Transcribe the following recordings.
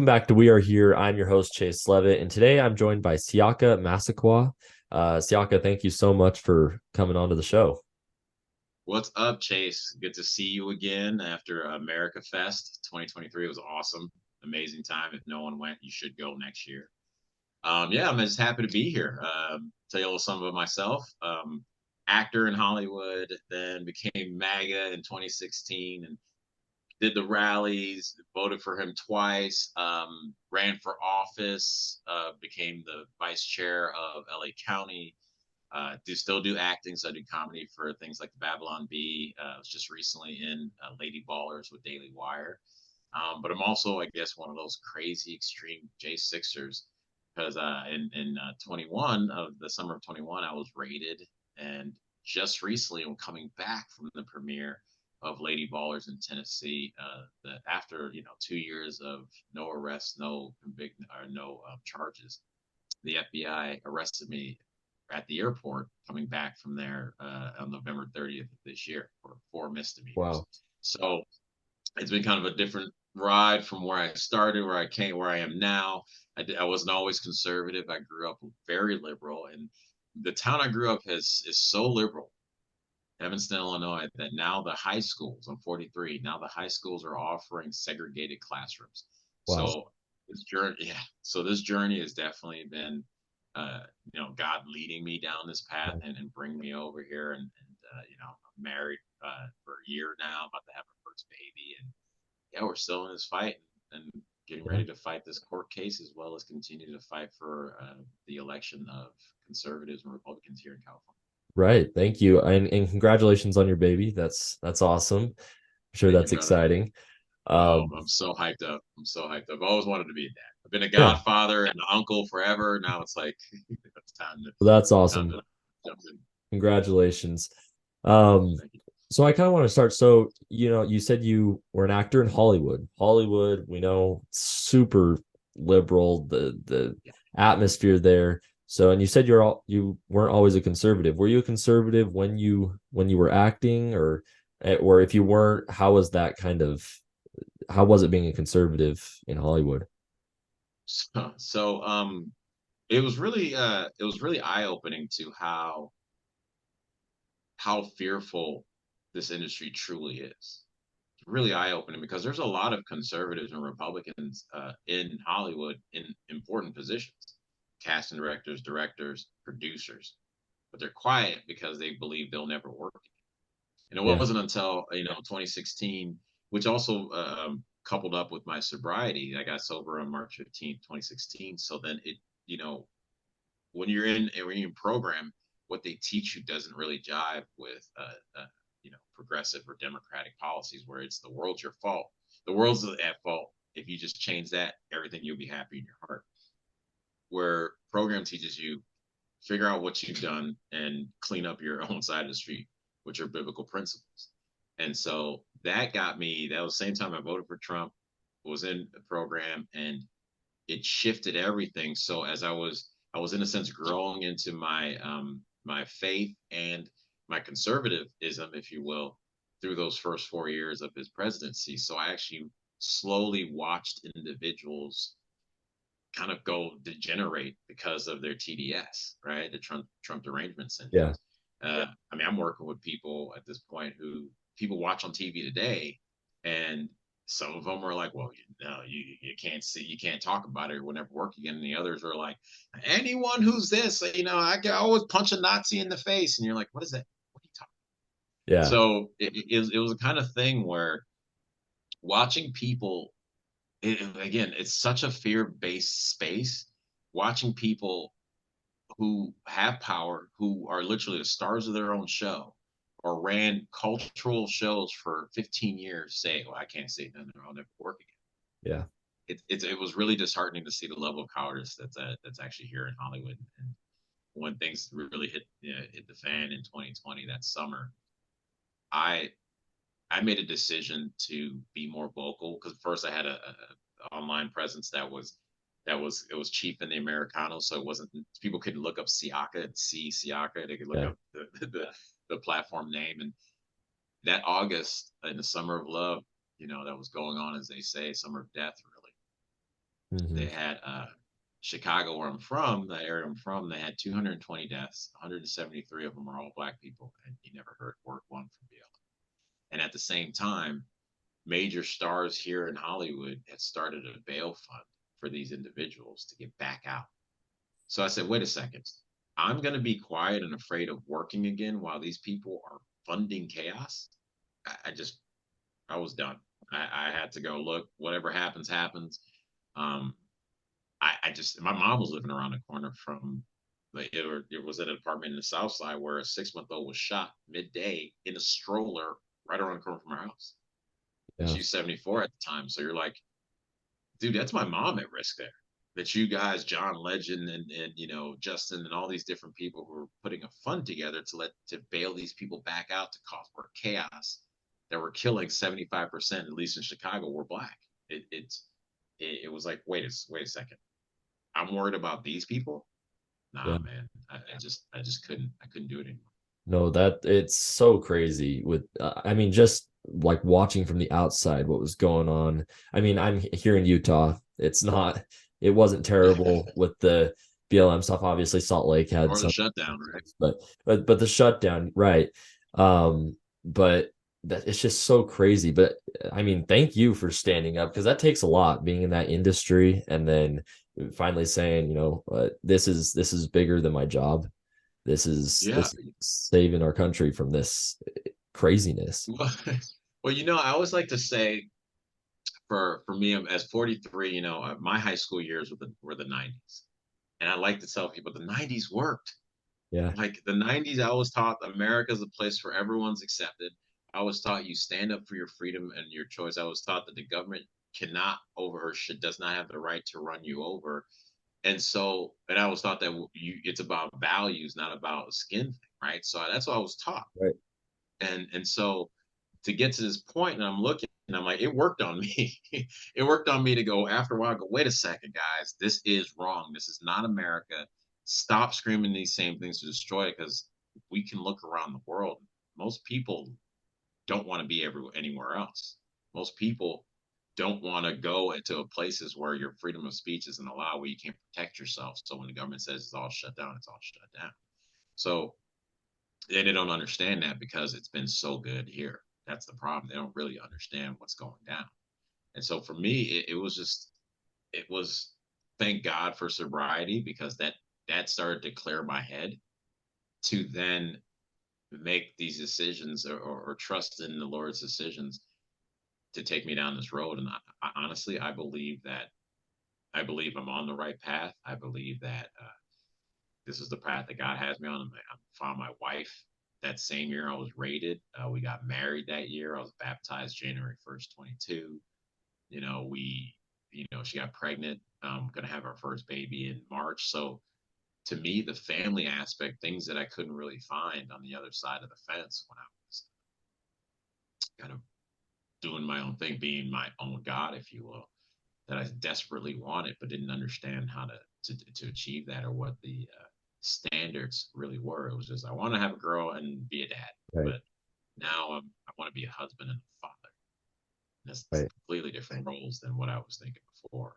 Welcome back to We Are Here. I'm your host, Chase Levitt, and today I'm joined by Siaka Massaquoi. Siaka, thank you so much for coming on to the show. What's up, Chase? Good to see you again after America Fest 2023. It was awesome, amazing time. If no one went, you should go next year. Yeah, I'm just happy to be here. Tell you a little something about myself. Actor in Hollywood, then became MAGA in 2016 and did the rallies, voted for him twice, ran for office, became the vice chair of LA County, do still do acting, so I do comedy for things like the Babylon Bee. I was just recently in Lady Ballers with Daily Wire. But I'm also, I guess, one of those crazy extreme J6ers because in 21 of the summer of 21, I was raided, and just recently, I'm coming back from the premiere of Lady Ballers in Tennessee. After 2 years of no arrests, no convict, or no charges, the FBI arrested me at the airport coming back from there on November 30th of this year for four misdemeanors. Wow. So it's been kind of a different ride from where I started, where I came, where I am now. I wasn't always conservative. I grew up very liberal, and the town I grew up is so liberal, Evanston, Illinois, that now the high schools, I'm 43, now the high schools are offering segregated classrooms. Wow. So this journey has definitely been, God leading me down this path and bring me over here. I'm married for a year now, about to have our first baby. And yeah, we're still in this fight and getting Yeah. ready to fight this court case as well as continue to fight for the election of conservatives and Republicans here in California. Right. Thank you. And congratulations on your baby. That's awesome. I'm sure Thank you, that's brother. exciting. Oh, Um, I'm so hyped up. I'm so hyped up. I've always wanted to be a dad. I've been a yeah, godfather and an uncle forever. Now it's like it's that's time awesome. to jump in. Congratulations. Um, Thank you. so I kind of want to start. So, you said you were an actor in Hollywood. Hollywood, we know, super liberal, the Yeah. atmosphere there. So, and you said you weren't always a conservative. Were you a conservative when you were acting, or if you weren't, how was it being a conservative in Hollywood? So it was really eye opening to how fearful this industry truly is. Really eye opening because there's a lot of conservatives and Republicans in Hollywood in important positions, casting directors, producers, but they're quiet because they believe they'll never work. And it Yeah. wasn't until 2016, which also coupled up with my sobriety. I got sober on March 15th, 2016. So then you know, when you're in program, what they teach you doesn't really jive with progressive or democratic policies, where it's the world's your fault. The world's at fault. If you just change that, everything you'll be happy in your heart. Where program teaches you figure out what you've done and clean up your own side of the street, which are biblical principles. And so that got me, that was the same time I voted for Trump, was in the program, and it shifted everything. So as I was in a sense growing into my faith and my conservatism, if you will, through those first 4 years of his presidency. So I actually slowly watched individuals kind of go degenerate because of their TDS, right? The Trump derangement Yeah. syndrome. I mean, I'm working with people at this point who people watch on TV today, and some of them are like, "Well, you can't see, you can't talk about it, or will never work again." And the others are like, "Anyone who's this, I can always punch a Nazi in the face," and you're like, "What is that? What are you talking?" Yeah. So it was a kind of thing where watching people again, it's such a fear-based space. Watching people who have power, who are literally the stars of their own show, or ran cultural shows for 15 years, say, "Well, I can't say nothing, I'll never work again." Yeah. It was really disheartening to see the level of cowardice that's actually here in Hollywood. And when things really hit the fan in 2020 that summer, I I made a decision to be more vocal because first I had a online presence that was it was cheap in the Americano, so it wasn't people could look up Siaka and see Siaka. They could look Yeah. up the platform name, and that August in the summer of love, that was going on, as they say, summer of death, really. Hmm. They had Chicago, where I'm from, the area I'm from, they had 220 deaths. 173 of them are all black people, and you never heard word one from BLM. And at the same time, major stars here in Hollywood had started a bail fund for these individuals to get back out. So I said, wait a second. I'm going to be quiet and afraid of working again while these people are funding chaos. I just, I was done. I had to go, look, whatever happens, happens. Um, I just, my mom was living around the corner from, it was at an apartment in the South Side where a 6-month-old was shot midday in a stroller right around the corner from her house. And Yeah. she's 74 at the time. So you're like, dude, that's my mom at risk there. That you guys, John Legend and Justin and all these different people who are putting a fund together to bail these people back out to cause more chaos that were killing 75%, at least in Chicago, were black. It was like, wait a second. I'm worried about these people. Yeah. Nah, man. I just couldn't do it anymore. No, that it's so crazy with I mean just like watching from the outside what was going on. I mean, I'm here in Utah. It wasn't terrible with the BLM stuff. Obviously Salt Lake had Or the some, shutdown, right? but the shutdown, right. But that it's just so crazy. But I mean, thank you for standing up because that takes a lot being in that industry and then finally saying, this is bigger than my job. Yeah. This is saving our country from this craziness. Well, well, I always like to say for me as 43, my high school years were the 90s. And I like to tell people the 90s worked. Yeah, Like the 90s, I was taught America's a place where everyone's accepted. I was taught you stand up for your freedom and your choice. I was taught that the government cannot over or should does not have the right to run you over. And I was taught that it's about values, not about a skin thing, right? So that's what I was taught. right. And so to get to this point, and I'm looking, and I'm like, it worked on me. It worked on me to go after a while. Go, wait a second, guys, this is wrong. This is not America. Stop screaming these same things to destroy it, because we can look around the world. Most people don't want to be anywhere else. Most people don't want to go into places where your freedom of speech isn't allowed, where you can't protect yourself. So when the government says it's all shut down, it's all shut down. So they don't understand that because it's been so good here. That's the problem. They don't really understand what's going down. And so for me, it was thank God for sobriety, because that started to clear my head to then make these decisions, or trust in the Lord's decisions to take me down this road. And honestly, I believe I'm on the right path. I believe that this is the path that God has me on. I found my wife that same year I was raided. We got married that year. I was baptized January 1st, 22. She got pregnant. Going to have our first baby in March. So to me, the family aspect, things that I couldn't really find on the other side of the fence when I was kind of doing my own thing, being my own God, if you will, that I desperately wanted, but didn't understand how to achieve that, or what the standards really were. It was just I want to have a girl and be a dad, Right, but now I want to be a husband and a father. And that's right. completely different roles than what I was thinking before.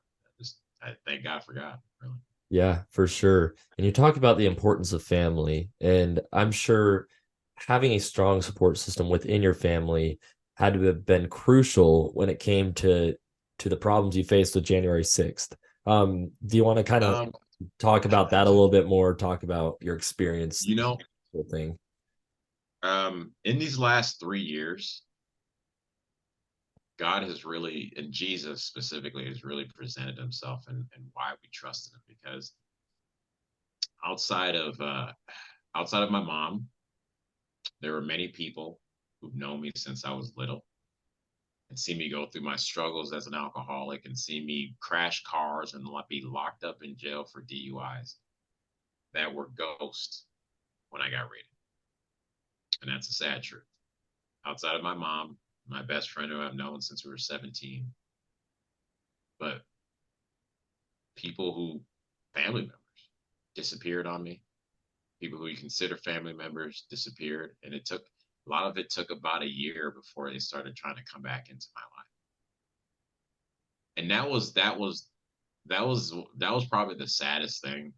I thank God for God, really. Yeah, for sure. And you talk about the importance of family, and I'm sure having a strong support system within your family had to have been crucial when it came to the problems you faced with January 6th. Do you want to kind of Um, talk about that a little bit more? Talk about your experience, you know, whole thing. in these last 3 years, God has really, and Jesus specifically, has really presented himself, and why we trusted him. Because outside of outside of my mom, there were many people who've known me since I was little and see me go through my struggles as an alcoholic, and see me crash cars and be locked up in jail for DUIs, that were ghosts when I got raided. And that's a sad truth. Outside of my mom, my best friend who I've known since we were 17, but people who, family members, disappeared on me. People who you consider family members disappeared. And a lot of it took about a year before they started trying to come back into my life. And that was that was probably the saddest thing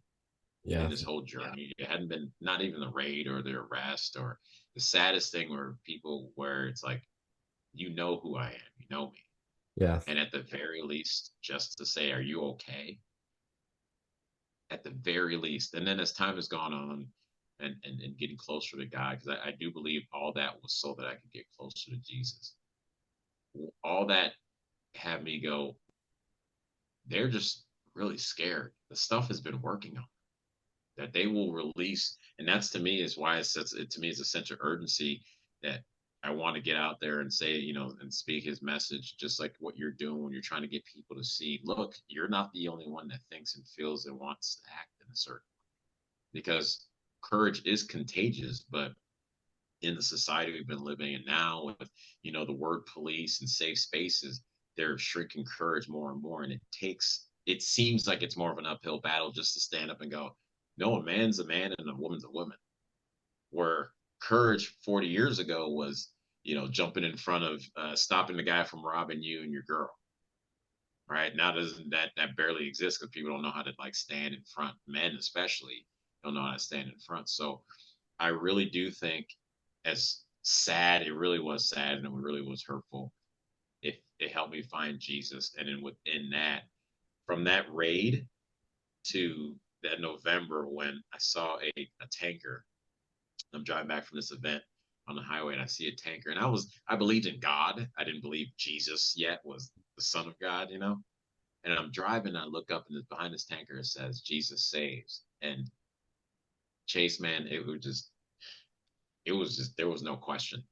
in Yeah. this whole journey. It hadn't been not even the raid or the arrest or the saddest thing where people where it's like, you know who I am, you know me. Yeah. And at the very least, just to say, are you okay? At the very least. And then as time has gone on and getting closer to God, because I do believe all that was so that I could get closer to Jesus. All that had me go, they're just really scared. The stuff has been working on that they will release. And that's to me is why to me is a sense of urgency that I want to get out there and say, and speak his message, just like what you're doing when you're trying to get people to see, look, you're not the only one that thinks and feels and wants to act in a certain way. Because courage is contagious, but in the society we've been living in now with, the word police and safe spaces, they're shrinking courage more and more. And it seems like it's more of an uphill battle just to stand up and go, no, a man's a man and a woman's a woman. Where courage 40 years ago was, jumping in front of, stopping the guy from robbing you and your girl. Right now, doesn't that barely exists because people don't know how to like stand in front. Men, especially, don't know how to stand in front. So I really do think, as sad it really was sad and it really was hurtful, it helped me find Jesus. And then within that, from that raid to that November when I saw a tanker. I'm driving back from this event on the highway and I see a tanker. And I believed in God. I didn't believe Jesus yet was the Son of God, And I'm driving and I look up and behind this tanker it says Jesus saves. And Chase, man, it was just there was no question.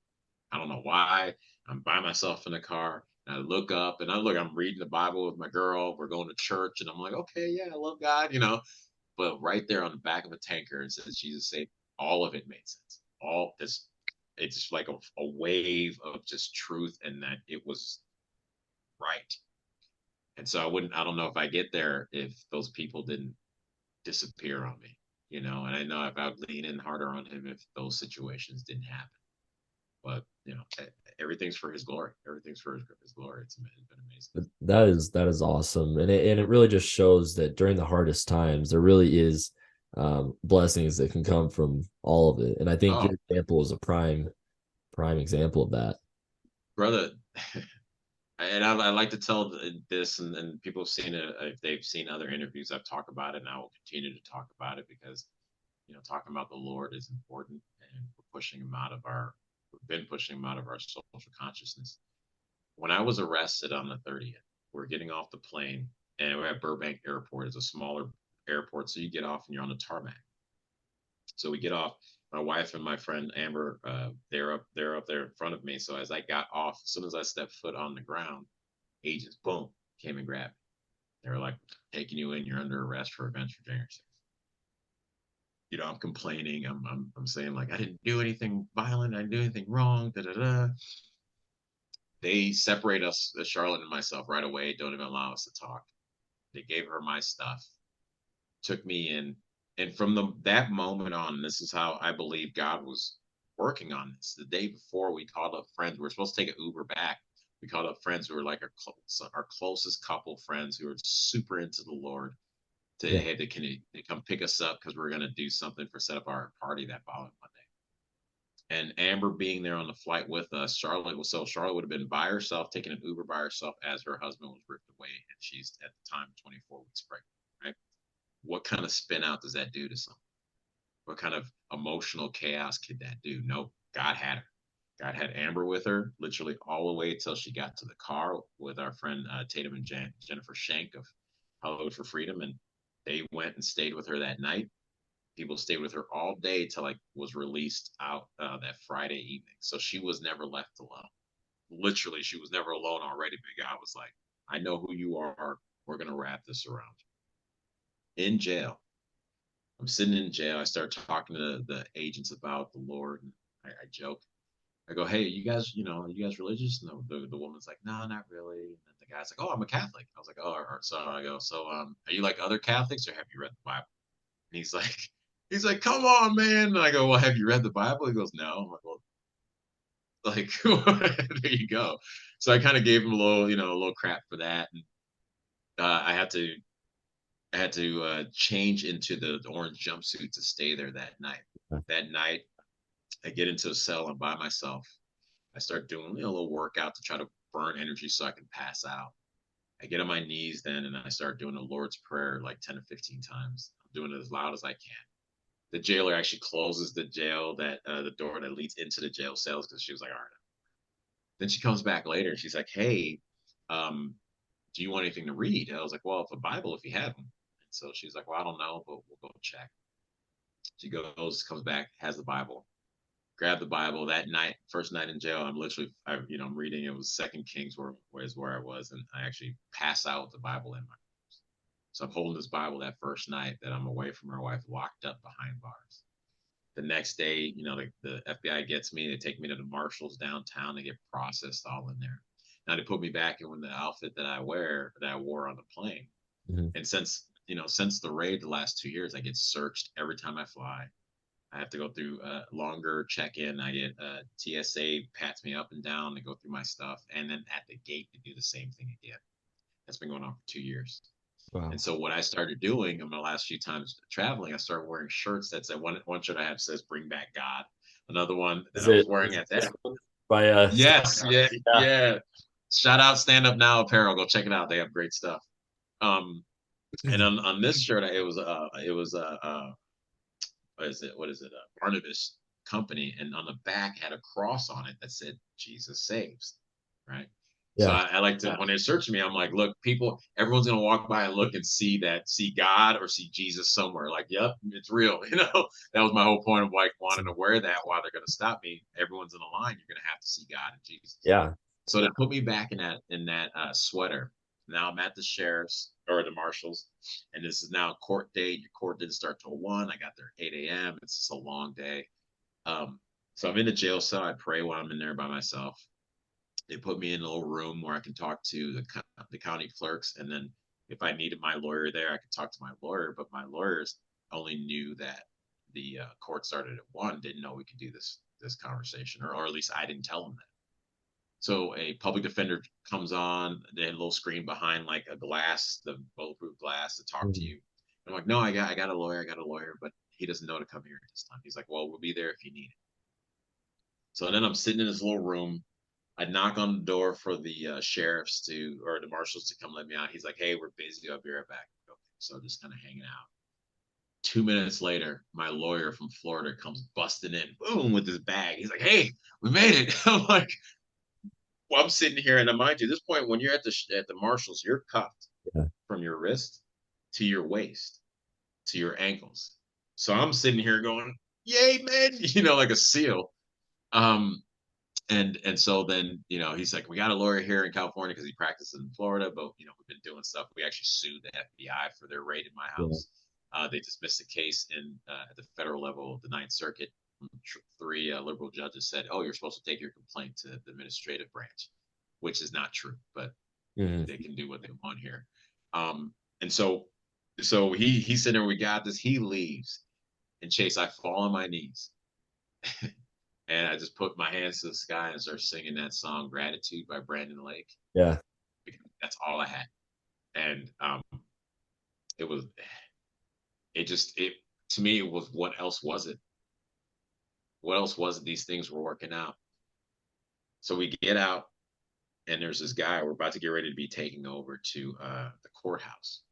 I don't know why. I'm by myself in the car and I look up and I'm reading the Bible with my girl. We're going to church and I'm like, okay, yeah, I love God. But right there on the back of a tanker it says Jesus saved. All of it made sense. All this, it's just like a wave of just truth and that it was right. And so I don't know if I get there if those people didn't disappear on me, and I know if I would lean in harder on him if those situations didn't happen. But everything's for his glory. Everything's for his glory. It's been amazing. That is awesome, and it really just shows that during the hardest times, there really is blessings that can come from all of it. And I think Oh, your example is a prime example of that. brother, and I like to tell this, and people have seen it if they've seen other interviews. I've talked about it, and I will continue to talk about it because talking about the Lord is important, and we've been pushing him out of our social consciousness. When I was arrested on the 30th, we're getting off the plane, and we're at Burbank Airport. It's a smaller airport, so you get off and you're on the tarmac. So we get off. My wife and my friend Amber, they're up there in front of me. So as I got off, as soon as I stepped foot on the ground, agents, boom, came and grabbed me. They were like, taking you in, you're under arrest for events for January 6th. I'm complaining. I'm saying like I didn't do anything violent. I didn't do anything wrong. Da da da. They separate us, Charlotte and myself, right away. Don't even allow us to talk. They gave her my stuff, took me in, and from that moment on, this is how I believe God was working on this. The day before, we called up friends. We were supposed to take an Uber back. We called up friends who were like our closest couple friends who were super into the Lord. To Yeah, hey, they come pick us up because we're gonna do something for set up our party that following Monday. And Amber being there on the flight with us, Charlotte would have been by herself, taking an Uber by herself as her husband was ripped away, and she's at the time 24 weeks pregnant. Right? What kind of spin out does that do to someone? What kind of emotional chaos could that do? No, God had her. God had Amber with her literally all the way till she got to the car with our friend Tatum and Jennifer Shank of Hollywood for Freedom, and they went and stayed with her that night. People stayed with her all day till like was released out that Friday evening. So she was never left alone. Literally, she was never alone already. But God was like, "I know who you are. We're gonna wrap this around you." In jail, I'm sitting in jail. I start talking to the agents about the Lord. And I joke. I go, "Hey, are you guys religious?" And the woman's like, "No, not really." And the guy's like, "Oh, I'm a Catholic." I was like, "Oh," so I go, "So, are you like other Catholics, or have you read the Bible?" And he's like, "Come on, man." And I go, "Well, have you read the Bible?" He goes, "No." I'm like, "Well, like, there you go." So I kind of gave him a little crap for that. And I had to I had to change into the orange jumpsuit to stay there that night. That night, I get into a cell. I'm by myself. I start doing a little workout to try to burn energy so I can pass out. I get on my knees then and I start doing the Lord's Prayer like 10 to 15 times. I'm doing it as loud as I can. The jailer actually closes the door that leads into the jail cells because she was like, all right. Then she comes back later and she's like, hey, um, do you want anything to read? I was like, well, if a Bible, if you have them. And so she's like, well, I don't know, but we'll go check. She goes, comes back, has the Bible. Grab the Bible that night, first night in jail. I'm reading. It was Second Kings where I was, and I actually pass out with the Bible in my. So I'm holding this Bible that first night that I'm away from my wife, locked up behind bars. The next day, the FBI gets me. They take me to the marshals downtown. They get processed all in there. Now they put me back in the outfit that I wore on the plane. Mhm. And since the raid the last 2 years, I get searched every time I fly. I have to go through a longer check-in. I get TSA pats me up and down to go through my stuff, and then at the gate to do the same thing again. That's been going on for 2 years. And Wow. so what I started doing in my last few times traveling, I started wearing shirts that said one shirt I have says "Bring Back God." Another one that Is I was it wearing at this that. one by Yes, yeah, yeah. yeah. Shout out Stand Up Now Apparel. Go check it out. They have great stuff. Um, and on this shirt, what is it, Barnabas Company, and on the back had a cross on it that said Jesus saves, right? So Yeah. I like to, when they search me, I'm like, look, everyone's gonna walk by and look and see God or see Jesus somewhere. Like, yep, it's real. That was my whole point of like wanting to wear that while they're gonna stop me. Everyone's in a line. You're gonna have to see God and Jesus. Yeah. So they put me back in that sweater. Now I'm at the sheriff's or the marshal's, and this is now court date. Your court didn't start till 1. I got there at 8 a.m. It's just a long day. Um, so I'm in the jail cell. I pray while I'm in there by myself. They put me in a little room where I can talk to the county clerks, and then if I needed my lawyer there, I could talk to my lawyer. But my lawyers only knew that the court started at 1, didn't know we could do this conversation, or at least I didn't tell them that. So a public defender comes on, they had a little screen behind like a glass, the bulletproof glass to talk to Mhm. you. I'm like, no, I got a lawyer, but he doesn't know to come here at this time. He's like, well, we'll be there if you need it. So then I'm sitting in this little room. I knock on the door for the sheriffs or the marshals to come let me out. He's like, hey, we're busy. I'll be right back. Okay. So just kind of hanging out. 2 minutes later, my lawyer from Florida comes busting in, boom, with his bag. He's like, hey, we made it. I'm like, well, I'm sitting here, and mind you, at this point, when you're at the marshals, you're cuffed Yeah. from your wrist to your waist to your ankles. So I'm sitting here going, "Yay, man!" Like a seal. Um, and so then he's like, "We got a lawyer here in California because he practices in Florida, but we've been doing stuff. We actually sued the FBI for their raid in my Yeah. house. They dismissed the case at the federal level, the Ninth Circuit. Three liberal judges said, "Oh, you're supposed to take your complaint to the administrative branch," which is not true, but Mhm. they can do what they want here. And so he's sitting there. We got this. He leaves, and Chase, I fall on my knees, and I just put my hands to the sky and start singing that song "Gratitude" by Brandon Lake. Yeah. Because that's all I had, and it was it to me it was what else was it? What else was it? These things were working out. So we get out, and there's this guy. We're about to get ready to be taking over to the courthouse.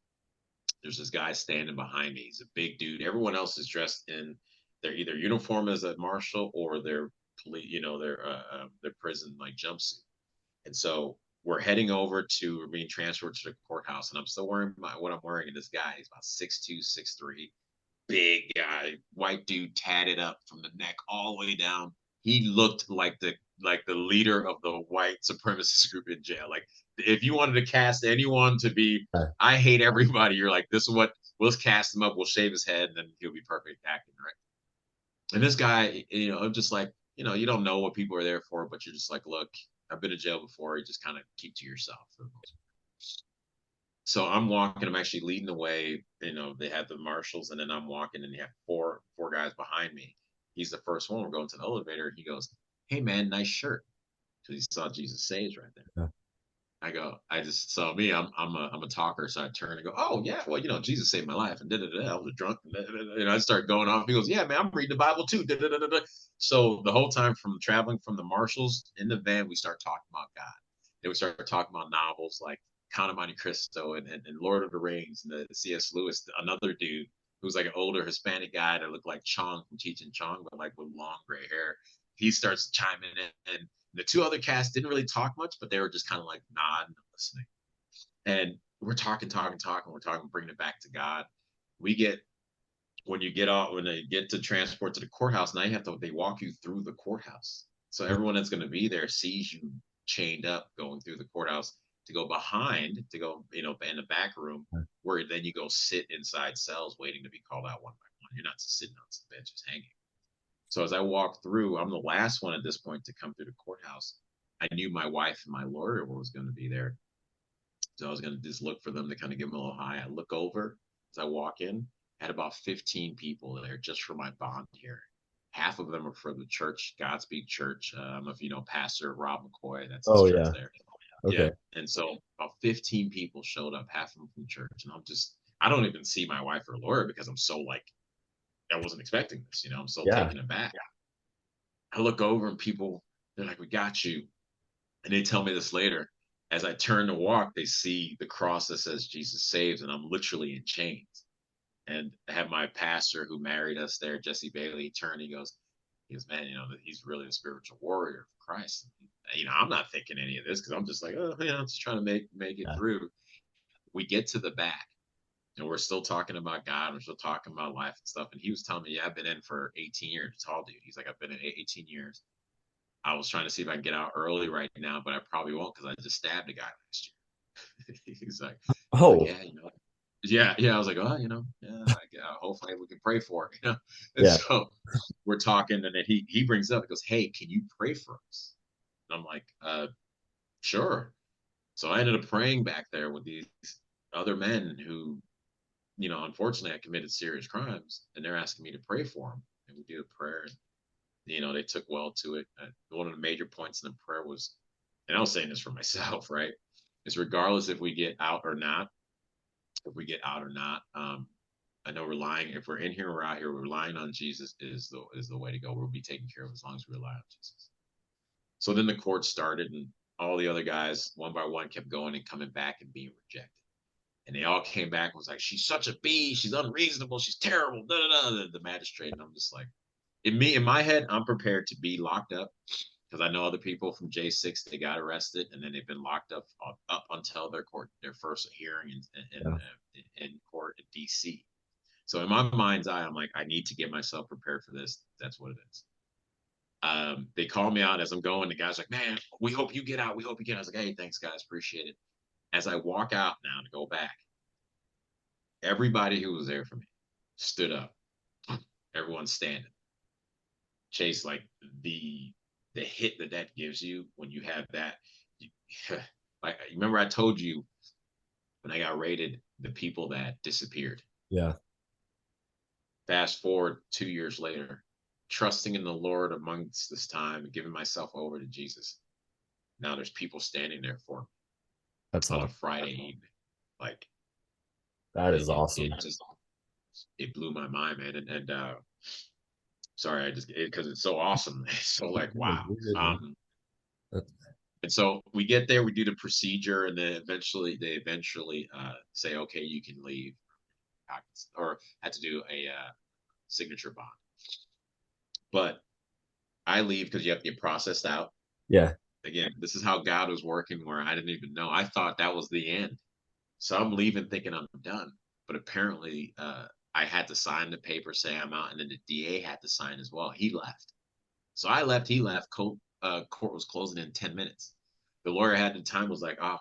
There's this guy standing behind me. He's a big dude. Everyone else is dressed in their either uniform as a marshal or their police, their prison like jumpsuit. And so we're being transferred to the courthouse, and I'm still wearing what I'm wearing. And this guy, he's about 6'2", 6'3", big guy, white dude, tatted up from the neck all the way down. He looked like the leader of the white supremacist group in jail. Like if you wanted to cast anyone to be, Yeah. I hate everybody. You're like, this is what we'll cast him up. We'll shave his head, and then he'll be perfect acting, right? And this guy, I'm just like, you don't know what people are there for, but you're just like, look, I've been to jail before. You just kind of keep to yourself for the most part. So I'm walking. I'm actually leading the way. They have the marshals, and then I'm walking, and you have four guys behind me. He's the first one. We're going to the elevator. He goes, "Hey man, nice shirt," because he saw Jesus saves right there. Yeah. I go, I just so me, I'm a talker, so I turn and go, oh yeah, well, Jesus saved my life, and I was a drunk, and I start going off. He goes, yeah, man, I'm reading the Bible too. Da, da, da, da, da. So the whole time from traveling from the Marshalls in the van, we start talking about God. Then we start talking about novels like Count of Monte Cristo and Lord of the Rings and the C.S. Lewis, another dude who's like an older Hispanic guy that looked like Chong from Cheech and Chong, but like with long gray hair. He starts chiming in, and the two other casts didn't really talk much, but they were just kind of like nodding and listening. And we're talking, talking, talking. We're talking, bringing it back to God. We get when they get to transport to the courthouse. Now you have to they walk you through the courthouse, so everyone that's going to be there sees you chained up going through the courthouse to go behind to go in the back room where then you go sit inside cells waiting to be called out one by one. You're not just sitting on some benches hanging. So as I walk through, I'm the last one at this point to come through the courthouse. I knew my wife and my lawyer was going to be there. So I was going to just look for them to kind of give them a little high. I look over as I walk in, had about 15 people there just for my bond hearing. Half of them are for the church, Godspeed Church. I don't know if you know Pastor Rob McCoy, that's his Oh church yeah. there. Yeah. Okay. And so about 15 people showed up, half of them from church. And I don't even see my wife or lawyer because I'm so like, I wasn't expecting this, I'm so Yeah. taken aback. I look over and people, they're like, we got you. And they tell me this later. As I turn to walk, they see the cross that says Jesus saves, and I'm literally in chains. And I have my pastor who married us there, Jesse Bailey, turn. He goes, man, he's really a spiritual warrior of Christ. I'm not thinking any of this because I'm just like, oh, I'm just trying to make it Yeah. through. We get to the back, and we're still talking about God. We're still talking about life and stuff. And he was telling me, yeah, I've been in for 18 years. Tall dude. He's like, I've been in 18 years. I was trying to see if I can get out early right now, but I probably won't because I just stabbed a guy last year. he's like, Oh, yeah, yeah, yeah. I was like, oh, yeah, hopefully we can pray for it. And yeah. so we're talking, and then he brings up, he goes, hey, can you pray for us? And I'm like, sure. So I ended up praying back there with these other men who, unfortunately, I committed serious crimes, and they're asking me to pray for them, and we did a prayer. And, they took well to it. One of the major points in the prayer was, and I was saying this for myself, right? Is regardless if we get out or not, I know relying if we're in here or out here, relying on Jesus is the way to go. We'll be taken care of as long as we rely on Jesus. So then the court started, and all the other guys, one by one, kept going and coming back and being rejected. And they all came back and was like, she's such a bee, she's unreasonable, she's terrible, da da da. The magistrate, and I'm just like, in my head, I'm prepared to be locked up because I know other people from J6 they got arrested and then they've been locked up until their first hearing Yeah. in court in DC. So in my mind's eye, I'm like, I need to get myself prepared for this. That's what it is. They call me out as I'm going. The guy's like, man, we hope you get out. We hope you get out. I was like, hey, thanks, guys. Appreciate it. As I walk out now to go back, everybody who was there for me stood up. Everyone's standing. Chase, like the hit that gives you when you have that. Like, remember I told you when I got raided, the people that disappeared. Yeah. Fast forward 2 years later, trusting in the Lord amongst this time, giving myself over to Jesus. Now there's people standing there for me That's on a awesome. Friday evening. Like That is it awesome. just it blew my mind, man. And sorry, I just because it's so awesome. It's so like No, wow. you're good, man. Um, That's, and so we get there, we do the procedure, and then they eventually say, okay, you can leave, or had to do a signature bond. But I leave because you have to get processed out. yeah. Again, this is how God was working, where I didn't even know. I thought that was the end. So I'm leaving thinking I'm done. But apparently, I had to sign the paper, say I'm out, and then the DA had to sign as well. He left. So I left, he left. Court was closing in 10 minutes. The lawyer had the time, was like, oh,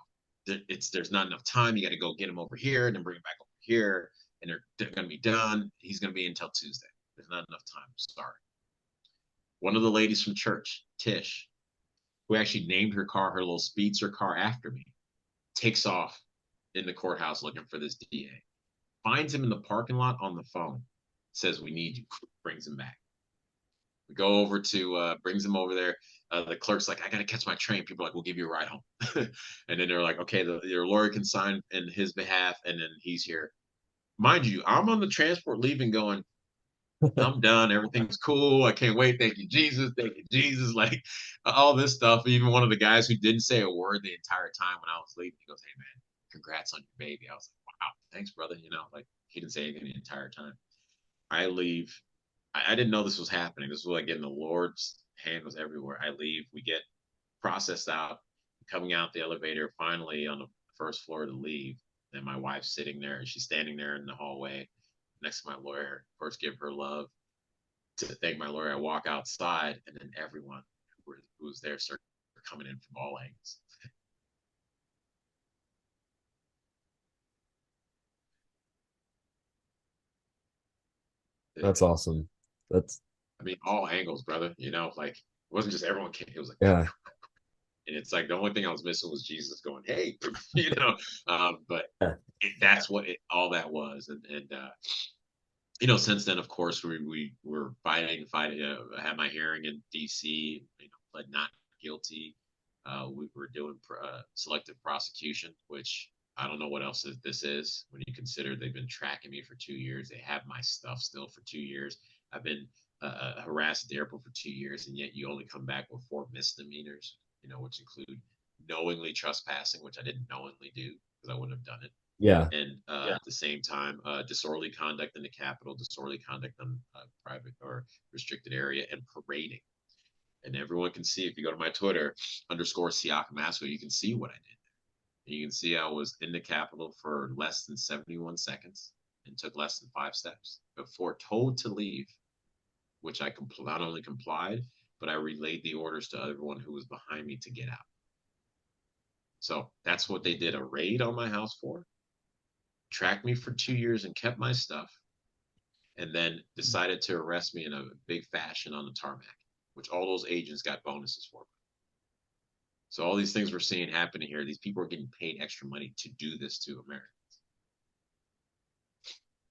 there's not enough time. You got to go get him over here and then bring him back over here. And they're going to be done. He's going to be until Tuesday. There's not enough time. Sorry. One of the ladies from church, Tish, who actually named her car, her little speedster car after me, takes off in the courthouse looking for this DA. Finds him in the parking lot on the phone, says, we need you, brings him back. We go over to brings him over there. The clerk's like, I gotta catch my train. People are like, we'll give you a ride home. And then they're like, okay, your lawyer can sign in his behalf, and then he's here. Mind you, I'm on the transport leaving, going, I'm done. Everything's cool. I can't wait. Thank you, Jesus. Thank you, Jesus. Like all this stuff. Even one of the guys who didn't say a word the entire time when I was leaving, he goes, "Hey man, congrats on your baby." I was like, "Wow, thanks, brother." Like he didn't say anything the entire time. I leave. I didn't know this was happening. This was like in the Lord's hand was everywhere. I leave. We get processed out, coming out the elevator, finally on the first floor to leave. And my wife's sitting there and she's standing there in the hallway next to my lawyer. First, give her love to thank my lawyer. I walk outside, and then everyone who was there started coming in from all angles. That's awesome. That's I mean, all angles, brother. Like it wasn't just everyone came. It was like, yeah, and it's like the only thing I was missing was Jesus going, "Hey," but yeah, that's what all that was, since then, of course, we were fighting. I had my hearing in D.C. Pled not guilty. We were doing selective prosecution, which I don't know what else this is when you consider they've been tracking me for 2 years. They have my stuff still for 2 years. I've been harassed at the airport for 2 years, and yet you only come back with 4 misdemeanors, which include knowingly trespassing, which I didn't knowingly do because I wouldn't have done it, yeah. and at the same time, disorderly conduct in the Capitol, disorderly conduct on private or restricted area, and parading. And everyone can see if you go to my Twitter underscore Siaka Massaquoi, you can see what I did. And you can see I was in the Capitol for less than 71 seconds and took less than 5 steps before told to leave, which I not only complied, but I relayed the orders to everyone who was behind me to get out. So that's what they did a raid on my house for, tracked me for 2 years and kept my stuff, and then decided to arrest me in a big fashion on the tarmac, which all those agents got bonuses for. So all these things we're seeing happening here, these people are getting paid extra money to do this to America.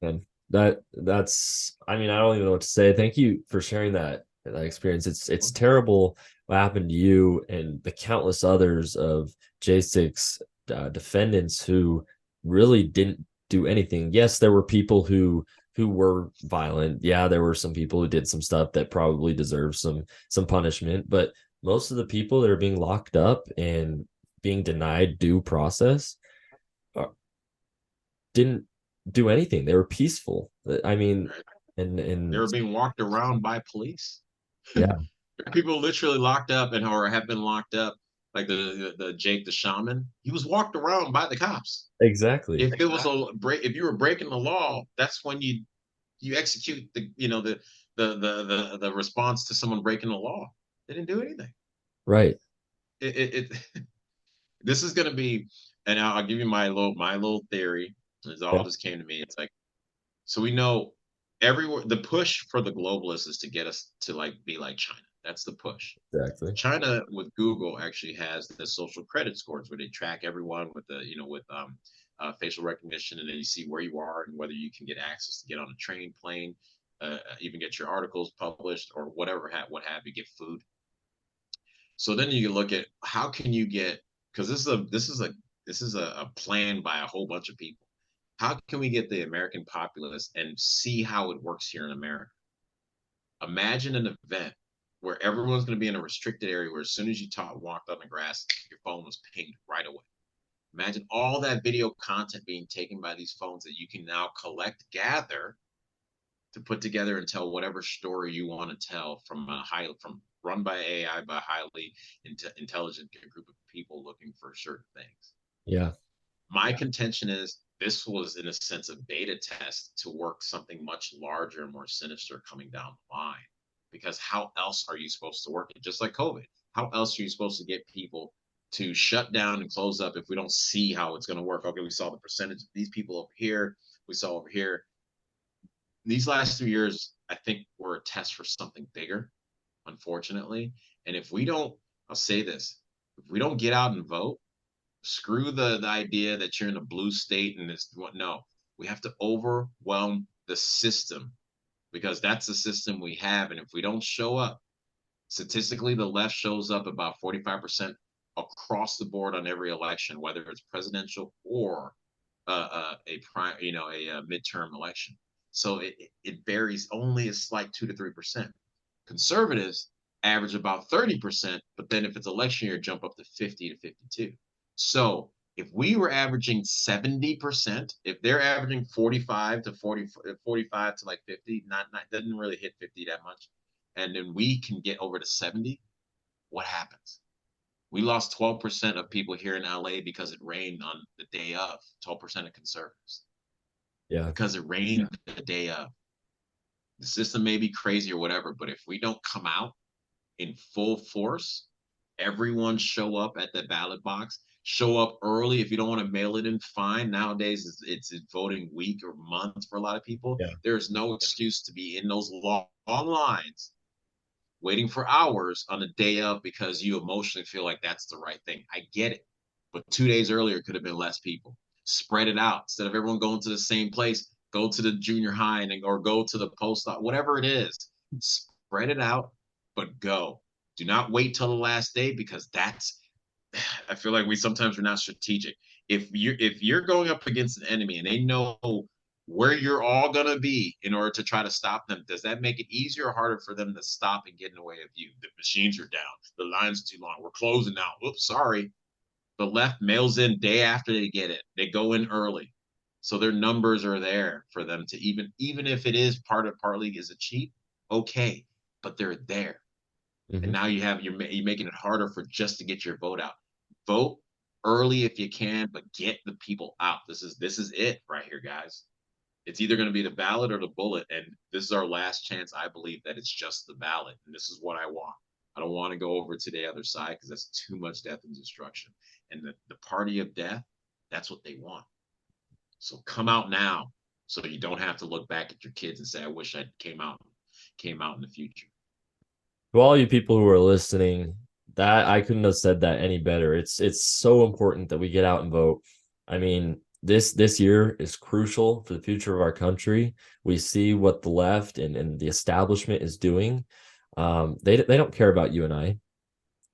And that's I mean, I don't even know what to say. Thank you for sharing that experience. It's terrible what happened to you and the countless others of J6 defendants who really didn't do anything. Yes, there were people who were violent. Yeah, there were some people who did some stuff that probably deserve some punishment, but most of the people that are being locked up and being denied due process didn't do anything. They were peaceful. I mean, Right? They and were being walked around by police. yeah, People literally locked up and or have been locked up, like the Jake the shaman. He was walked around by the cops. exactly. If it was a break, if you were breaking the law, that's when you execute the response to someone breaking the law. They didn't do anything. Right. It this is going to be, and I'll give you my little theory. It's Yeah, all just came to me. It's like, so we know everywhere the push for the globalists is to get us to like be like China. That's the push. exactly. China with Google actually has the social credit scores where they track everyone with facial recognition, and then you see where you are and whether you can get access to get on a train, plane, even get your articles published or whatever, what have you, get food. So then you look at how can you get, because this is a plan by a whole bunch of people. How can we get the American populace and see how it works here in America? Imagine an event where everyone's going to be in a restricted area where as soon as you walked on the grass, your phone was pinged right away. Imagine all that video content being taken by these phones that you can now collect, gather to put together and tell whatever story you want to tell from run by AI by highly intelligent group of people looking for certain things. Yeah. My contention is this was in a sense a beta test to work something much larger and more sinister coming down the line. Because how else are you supposed to work it? Just like COVID, how else are you supposed to get people to shut down and close up if we don't see how it's going to work? Okay, we saw the percentage of these people over here, we saw over here. These last 2 years, I think, were a test for something bigger, unfortunately. And if we don't, I'll say this, if we don't get out and vote, screw the idea that you're in a blue state and it's what, no, we have to overwhelm the system because that's the system we have. And if we don't show up, statistically, the left shows up about 45% across the board on every election, whether it's presidential or a prime, a midterm election. So it varies only a slight 2 to 3%. Conservatives average about 30%, but then if it's election year, jump up to 50 to 52. So if we were averaging 70%, if they're averaging 45 to 40, 45 to like 50, not doesn't really hit 50 that much, and then we can get over to 70, what happens? We lost 12% of people here in LA because it rained on the day of, 12% of conservatives, Yeah. because it rained the day of. The system may be crazy or whatever, but if we don't come out in full force, everyone show up at the ballot box, show up early. If you don't want to mail it in, fine. Nowadays, it's voting week or month for a lot of people. Yeah. There's no excuse to be in those long lines waiting for hours on the day of because you emotionally feel like that's the right thing. I get it. But 2 days earlier could have been less people. Spread it out. Instead of everyone going to the same place, go to the junior high or go to the post office, whatever it is. Spread it out, but go. Do not wait till the last day because that's I feel like we sometimes are not strategic. If you're going up against an enemy and they know where you're all gonna be in order to try to stop them, does that make it easier or harder for them to stop and get in the way of you? The machines are down, the lines are too long, we're closing now. Oops, sorry. The left mails in day after they get it. They go in early. So their numbers are there for them to even if it is partly is a cheat, okay, but they're there. And Hmm. now you're making it harder for just to get your vote out. Vote early if you can, but get the people out. This is it right here, guys. It's either going to be the ballot or the bullet, and this is our last chance. I believe that it's just the ballot, and this is what I want. I don't want to go over to the other side because that's too much death and destruction. And the party of death, that's what they want. So come out now, so you don't have to look back at your kids and say, "I wish I came out in the future." To all you people who are listening, that I couldn't have said that any better. It's so important that we get out and vote. I mean, this year is crucial for the future of our country. We see what the left and the establishment is doing. They don't care about you and I.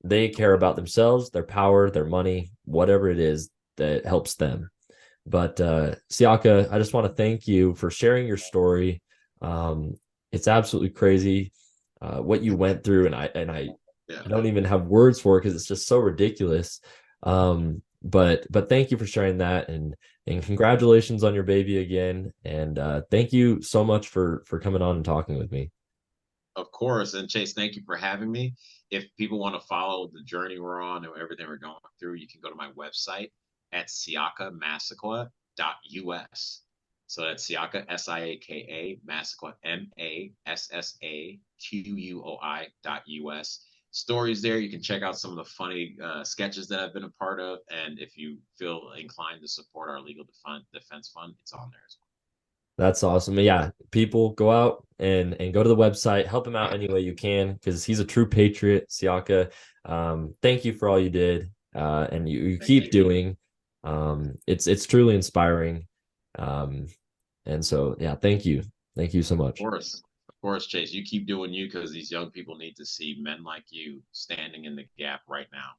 They care about themselves, their power, their money, whatever it is that helps them. But Siaka, I just want to thank you for sharing your story. It's absolutely crazy what you went through, and Yeah. I don't even have words for it because it's just so ridiculous. But thank you for sharing that, and congratulations on your baby again. And thank you so much for coming on and talking with me. Of course. And Chase, thank you for having me. If people want to follow the journey we're on and everything we're going through, you can go to my website at siakamassaquoi.us. So that's Siaka, Siaka, Massaquoi, Massaquoi.us. Stories there. You can check out some of the funny sketches that I've been a part of. And if you feel inclined to support our legal defense fund, it's on there as That's awesome. Yeah, people go out and go to the website, help him out any way you can because he's a true patriot, Siaka. Thank you for all you did, and you well. Thank keep you. doing. It's truly inspiring. Um, and so yeah, thank you so much. Of course, Chase. You keep doing you because these young people need to see men like you standing in the gap right now.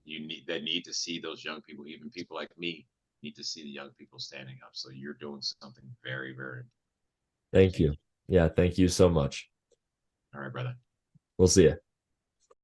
They need to see those young people, even people like me, need to see the young people standing up. So you're doing something very, very important. Thank Thank you. you. Yeah, thank you so much. All right, brother. We'll see you.